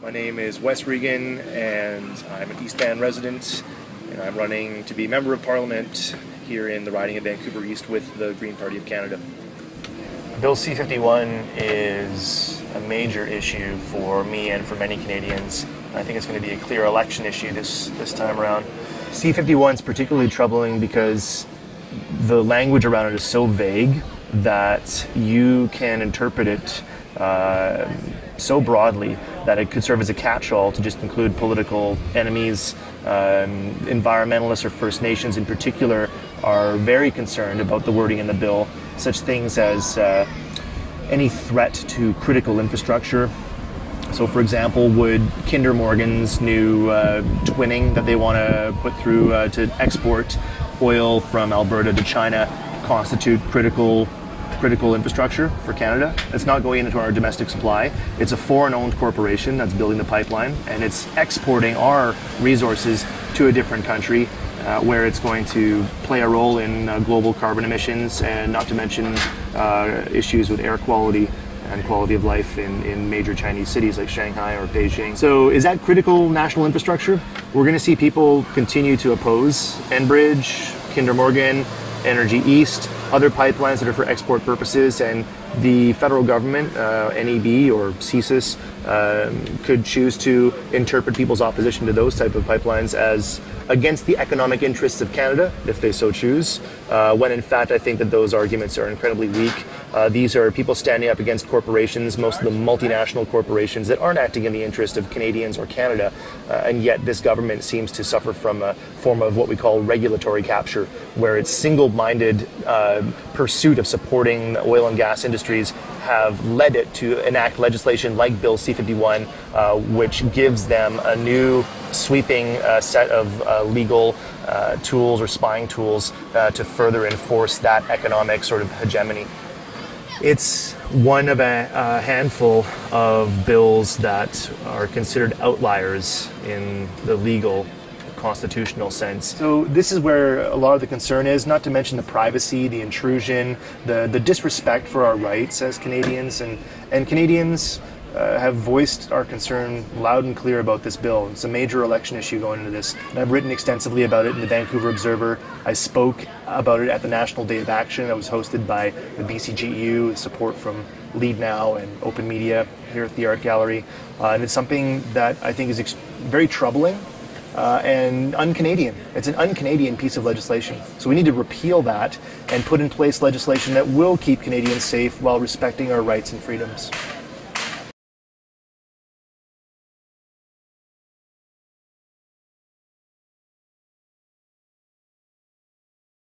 My name is Wes Regan, and I'm an East Van resident, and I'm running to be Member of Parliament here in the riding of Vancouver East with the Green Party of Canada. Bill C51 is a major issue for me and for many Canadians. I think it's going to be a clear election issue this time around. C51 is particularly troubling because the language around it is so vague that you can interpret it so broadly that it could serve as a catch-all to just include political enemies. Environmentalists or First Nations in particular are very concerned about the wording in the bill, such things as any threat to critical infrastructure. So, for example, would Kinder Morgan's new twinning that they want to put through to export oil from Alberta to China constitute critical infrastructure for Canada? It's not going into our domestic supply. It's a foreign-owned corporation that's building the pipeline, and it's exporting our resources to a different country where it's going to play a role in global carbon emissions, and not to mention issues with air quality and quality of life in major Chinese cities like Shanghai or Beijing. So is that critical national infrastructure? We're going to see people continue to oppose Enbridge, Kinder Morgan, Energy East, other pipelines that are for export purposes, and the federal government, NEB or CSIS, could choose to interpret people's opposition to those type of pipelines as against the economic interests of Canada, if they so choose, when in fact I think that those arguments are incredibly weak. These are people standing up against corporations, most of the multinational corporations that aren't acting in the interest of Canadians or Canada, and yet this government seems to suffer from a form of what we call regulatory capture, where its single-minded pursuit of supporting the oil and gas industries have led it to enact legislation like Bill C51, which gives them a new sweeping set of legal tools or spying tools to further enforce that economic sort of hegemony. It's one of a handful of bills that are considered outliers in the legal constitutional sense. So this is where a lot of the concern is, not to mention the privacy, the intrusion, the disrespect for our rights as Canadians, and Canadians have voiced our concern loud and clear about this bill. It's a major election issue going into this, and I've written extensively about it in the Vancouver Observer. I spoke about it at the National Day of Action. I was hosted by the BCGEU with support from Lead Now and Open Media here at the Art Gallery, and it's something that I think is very troubling and un-Canadian. It's an un-Canadian piece of legislation. So we need to repeal that and put in place legislation that will keep Canadians safe while respecting our rights and freedoms.